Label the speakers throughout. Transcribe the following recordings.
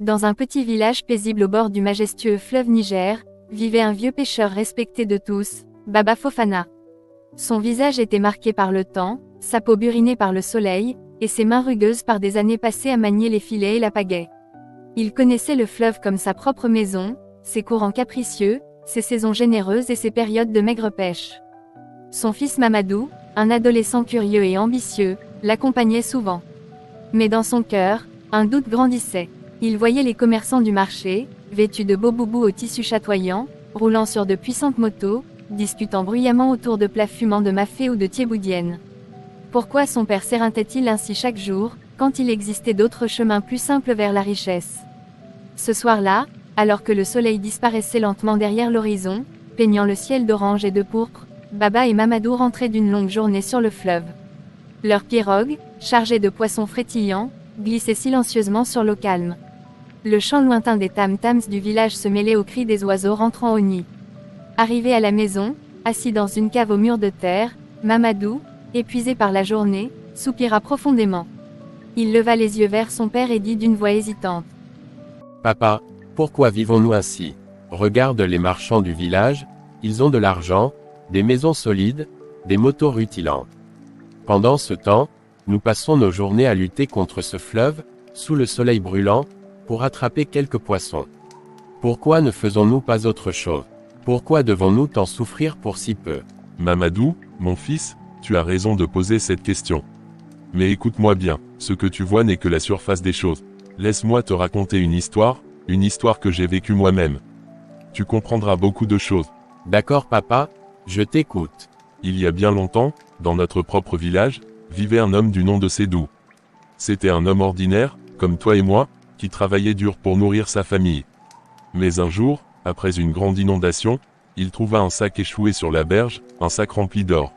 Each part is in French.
Speaker 1: Dans un petit village paisible au bord du majestueux fleuve Niger, vivait un vieux pêcheur respecté de tous, Baba Fofana. Son visage était marqué par le temps, sa peau burinée par le soleil, et ses mains rugueuses par des années passées à manier les filets et la pagaie. Il connaissait le fleuve comme sa propre maison, ses courants capricieux, ses saisons généreuses et ses périodes de maigre pêche. Son fils Mamadou, un adolescent curieux et ambitieux, l'accompagnait souvent. Mais dans son cœur, un doute grandissait. Il voyait les commerçants du marché, vêtus de beaux boubous au tissu chatoyant, roulant sur de puissantes motos, discutant bruyamment autour de plats fumants de mafé ou de thiéboudienne. Pourquoi son père s'éreintait-il ainsi chaque jour, quand il existait d'autres chemins plus simples vers la richesse? Ce soir-là, alors que le soleil disparaissait lentement derrière l'horizon, peignant le ciel d'orange et de pourpre, Baba et Mamadou rentraient d'une longue journée sur le fleuve. Leur pirogue, chargée de poissons frétillants, glissait silencieusement sur l'eau calme. Le chant lointain des tam-tams du village se mêlait aux cris des oiseaux rentrant au nid. Arrivé à la maison, assis dans une cave au mur de terre, Mamadou, épuisé par la journée, soupira profondément. Il leva les yeux vers son père et dit d'une voix hésitante.
Speaker 2: « Papa, pourquoi vivons-nous ainsi? Regarde les marchands du village, ils ont de l'argent, des maisons solides, des motos rutilantes. Pendant ce temps, nous passons nos journées à lutter contre ce fleuve, sous le soleil brûlant, pour attraper quelques poissons. Pourquoi ne faisons-nous pas autre chose? Pourquoi devons-nous tant souffrir pour si peu? »
Speaker 3: Mamadou, mon fils, tu as raison de poser cette question. Mais écoute-moi bien, ce que tu vois n'est que la surface des choses. Laisse-moi te raconter une histoire que j'ai vécue moi-même. Tu comprendras beaucoup de choses.
Speaker 2: D'accord papa, je t'écoute.
Speaker 3: Il y a bien longtemps, dans notre propre village, vivait un homme du nom de Sédou. C'était un homme ordinaire, comme toi et moi, qui travaillait dur pour nourrir sa famille. Mais un jour, après une grande inondation, il trouva un sac échoué sur la berge, un sac rempli d'or.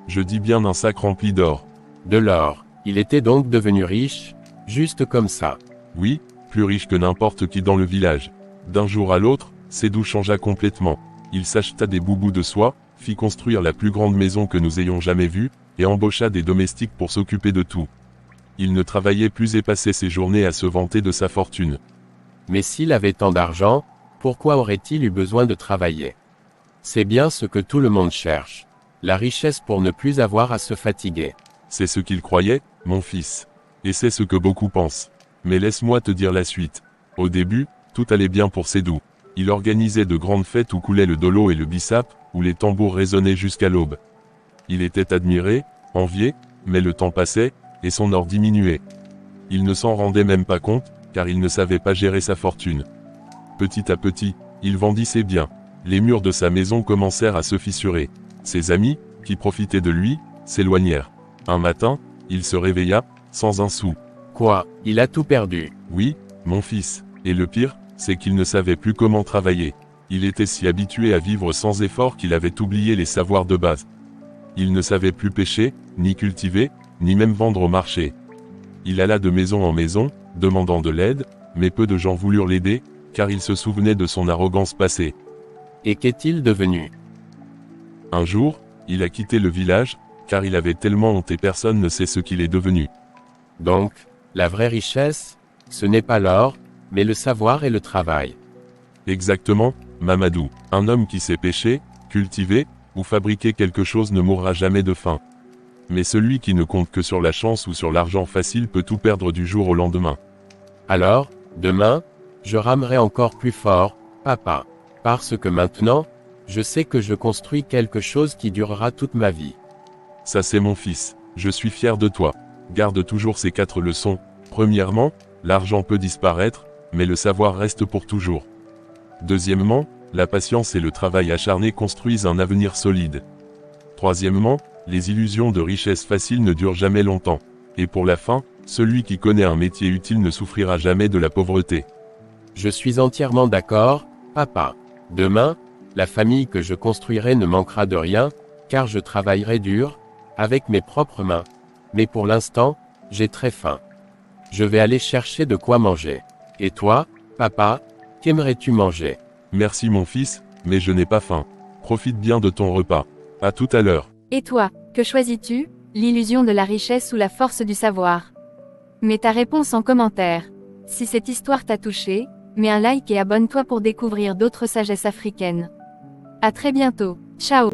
Speaker 3: Je dis bien un sac rempli d'or.
Speaker 2: De l'or. Il était donc devenu riche, juste comme ça.
Speaker 3: Oui, plus riche que n'importe qui dans le village. D'un jour à l'autre, Sédou changea complètement. Il s'acheta des boubous de soie, fit construire la plus grande maison que nous ayons jamais vue, et embaucha des domestiques pour s'occuper de tout. Il ne travaillait plus et passait ses journées à se vanter de sa fortune.
Speaker 2: Mais s'il avait tant d'argent, pourquoi aurait-il eu besoin de travailler? C'est bien ce que tout le monde cherche. La richesse pour ne plus avoir à se fatiguer.
Speaker 3: C'est ce qu'il croyait, mon fils. Et c'est ce que beaucoup pensent. Mais laisse-moi te dire la suite. Au début, tout allait bien pour Sédou. Il organisait de grandes fêtes où coulait le dolo et le bissap, où les tambours résonnaient jusqu'à l'aube. Il était admiré, envié, mais le temps passait, et son or diminuait. Il ne s'en rendait même pas compte, car il ne savait pas gérer sa fortune. Petit à petit, il vendit ses biens. Les murs de sa maison commencèrent à se fissurer. Ses amis, qui profitaient de lui, s'éloignèrent. Un matin, il se réveilla, sans un sou.
Speaker 2: Quoi, il a tout perdu?
Speaker 3: Oui, mon fils. Et le pire, c'est qu'il ne savait plus comment travailler. Il était si habitué à vivre sans effort qu'il avait oublié les savoirs de base. Il ne savait plus pêcher, ni cultiver, ni même vendre au marché. Il alla de maison en maison, demandant de l'aide, mais peu de gens voulurent l'aider, car il se souvenait de son arrogance passée.
Speaker 2: Et qu'est-il devenu?
Speaker 3: Un jour, il a quitté le village, car il avait tellement honte et personne ne sait ce qu'il est devenu.
Speaker 2: Donc, la vraie richesse, ce n'est pas l'or, mais le savoir et le travail.
Speaker 3: Exactement, Mamadou. Un homme qui sait pêcher, cultiver, ou fabriquer quelque chose ne mourra jamais de faim. Mais celui qui ne compte que sur la chance ou sur l'argent facile peut tout perdre du jour au lendemain.
Speaker 2: Alors, demain, je ramerai encore plus fort, papa. Parce que maintenant, je sais que je construis quelque chose qui durera toute ma vie.
Speaker 3: Ça c'est mon fils, je suis fier de toi. Garde toujours ces 4 leçons. Premièrement, l'argent peut disparaître, mais le savoir reste pour toujours. Deuxièmement, la patience et le travail acharné construisent un avenir solide. Troisièmement, les illusions de richesse facile ne durent jamais longtemps. Et pour la fin, celui qui connaît un métier utile ne souffrira jamais de la pauvreté.
Speaker 2: Je suis entièrement d'accord, papa. Demain, la famille que je construirai ne manquera de rien, car je travaillerai dur, avec mes propres mains. Mais pour l'instant, j'ai très faim. Je vais aller chercher de quoi manger. Et toi, papa, qu'aimerais-tu manger?
Speaker 3: Merci mon fils, mais je n'ai pas faim. Profite bien de ton repas. À tout à l'heure.
Speaker 1: Et toi, que choisis-tu? L'illusion de la richesse ou la force du savoir? Mets ta réponse en commentaire. Si cette histoire t'a touché, mets un like et abonne-toi pour découvrir d'autres sagesses africaines. À très bientôt. Ciao.